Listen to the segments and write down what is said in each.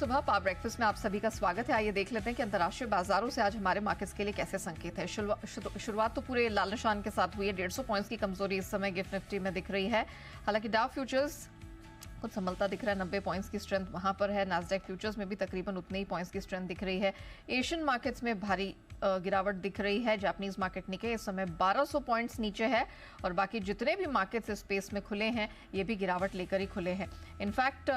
सुबह power breakfast में आप सभी का स्वागत है। आइए देख लेते हैं कि अंतर्राष्ट्रीय बाजारों से आज हमारे मार्केट्स के लिए कैसे संकेत है। शुरुआत तो पूरे लाल निशान के साथ हुई है। 150 पॉइंट्स की कमजोरी इस समय गिफ्ट निफ्टी में दिख रही है। हालांकि डाउ फ्यूचर्स कुछ संभलता दिख रहा है, 90 पॉइंट्स की स्ट्रेंथ वहां पर है। नास्डैक फ्यूचर्स में भी तकरीबन उतने ही पॉइंट्स की स्ट्रेंथ दिख रही है। एशियन मार्केट्स में भारी गिरावट दिख रही है। जापानीज मार्केट निके इस समय 1200 पॉइंट्स नीचे है और बाकी जितने भी मार्केट्स इस स्पेस में खुले हैं ये भी गिरावट लेकर ही खुले हैं। इनफैक्ट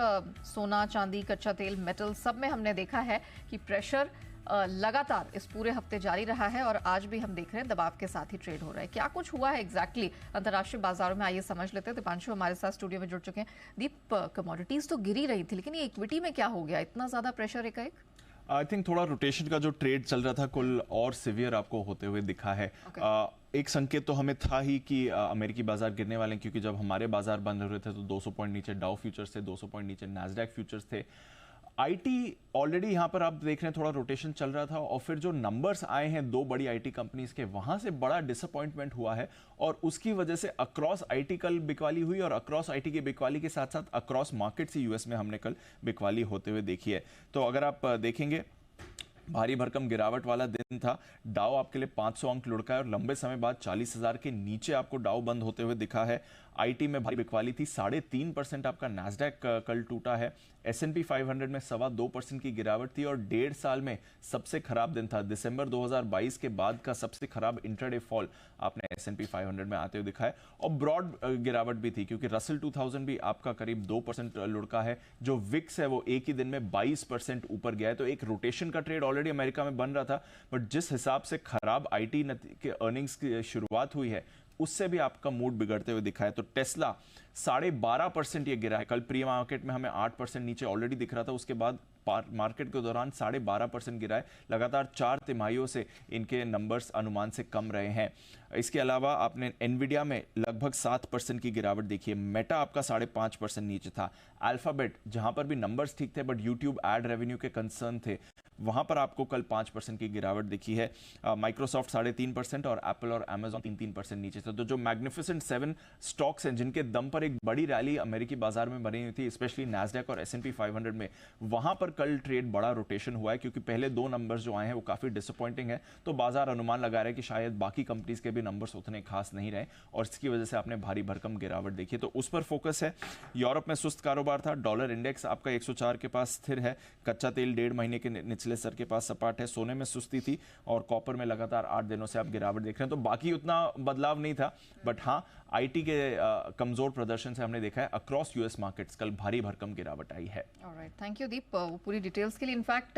सोना, चांदी, कच्चा तेल, मेटल सब में हमने देखा है कि प्रेशर लगातार इस पूरे हफ्ते जारी रहा है और आज भी हम देख रहे हैं दबाव के साथ ही ट्रेड हो रहा है। क्या कुछ हुआ है एग्जैक्टली अंतर्राष्ट्रीय बाजारों में, आइए समझ लेते हैं। दीपांशु हमारे साथ स्टूडियो में जुड़ चुके हैं। दीप, कमोडिटीज तो गिरी रही थी लेकिन ये इक्विटी में क्या हो गया, इतना ज्यादा प्रेशर एकाएक? आई थिंक थोड़ा रोटेशन का जो ट्रेड चल रहा था कुल और सिवियर आपको होते हुए दिखा है। एक संकेत तो हमें था ही कि अमेरिकी बाजार गिरने वाले हैं, क्योंकि जब हमारे बाजार बंद हो रहे थे तो 200 पॉइंट नीचे डाउ फ्यूचर्स थे, 200 पॉइंट नीचे नास्डैक फ्यूचर्स थे। आईटी ऑलरेडी यहाँ पर आप देख रहे हैं थोड़ा रोटेशन चल रहा था और फिर जो नंबर्स आए हैं दो बड़ी आईटी कंपनीज के, वहां से बड़ा डिसअपॉइंटमेंट हुआ है और उसकी वजह से अक्रॉस आईटी कल बिकवाली हुई और अक्रॉस आईटी की बिकवाली के साथ साथ अक्रॉस मार्केट से यूएस में हमने कल बिकवाली होते हुए देखी है। तो अगर आप देखेंगे भारी भरकम गिरावट वाला दिन था। डाउ आपके लिए 500 अंक लुढ़का है और लंबे समय बाद 40,000 के नीचे आपको डाउ बंद होते हुए दिखा है। आईटी में भारी बिकवाली थी, 3.5% आपका नास्डैक कल टूटा है। S&P 500 में 2.25% की गिरावट थी और 1.5 साल में सबसे खराब दिन था। दिसंबर 2022 के बाद का सबसे खराब इंट्राडे फॉल आपने S&P 500 में आते हुए दिखा है और ब्रॉड गिरावट भी थी क्योंकि रसल 2000 भी आपका करीब 2% लुढ़का है। जो विक्स है वो एक ही दिन में 22% ऊपर गया है। तो एक रोटेशन का ट्रेड ऑलरेडी अमेरिका में बन रहा था, बट जिस हिसाब से खराब आईटी के अर्निंग्स की शुरुआत हुई है उससे भी आपका मूड बिगड़ते हुए दिखा है। तो टेस्ला 12.5% ये गिरा है। कल प्री मार्केट में हमें 8% नीचे ऑलरेडी दिख रहा था, उसके बाद मार्केट के दौरान 12.5% गिरा है। लगातार 4 तिमाहियों से इनके नंबर्स अनुमान से कम रहे हैं। इसके अलावा आपने एनवीडिया में लगभग 7% की गिरावट देखी है। मेटा आपका 5.5% नीचे था। अल्फाबेट जहां पर भी नंबर्स ठीक थे बट यूट्यूब एड रेवेन्यू के कंसर्न थे, वहां पर आपको कल 5% की गिरावट दिखी है। माइक्रोसॉफ्ट 3.5% और एप्पल और अमेजॉन 3% नीचे थे। तो जो मैग्निफिसेंट 7 स्टॉक्स हैं जिनके दम पर एक बड़ी रैली अमेरिकी बाजार में बनी हुई थी, स्पेशली नास्डैक और S&P 500 में, वहां पर कल ट्रेड बड़ा रोटेशन हुआ है क्योंकि पहले दो नंबर्स जो आए हैं वो काफी डिसअपॉइंटिंग है। तो बाजार अनुमान लगा रहा है कि शायद बाकी कंपनीज के भी नंबर्स उतने खास नहीं रहे और इसकी वजह से आपने भारी भरकम गिरावट देखी है। तो उस पर फोकस है। यूरोप में सुस्त कारोबार था। डॉलर इंडेक्स आपका 104 के पास स्थिर है। कच्चा तेल 1.5 महीने के निचले स्तर के पास सपाट है। सोने में सुस्ती थी और कॉपर में लगातार 8 दिनों से आप गिरावट देख रहे हैं। तो बाकी उतना बदलाव नहीं था, बट हाँ आईटी के कमजोर प्रदर्शन से हमने देखा है अक्रॉस यूएस मार्केट्स कल भारी भरकम गिरावट आई है। ऑलराइट, थैंक यू दीप पूरी डिटेल्स के लिए। इनफैक्ट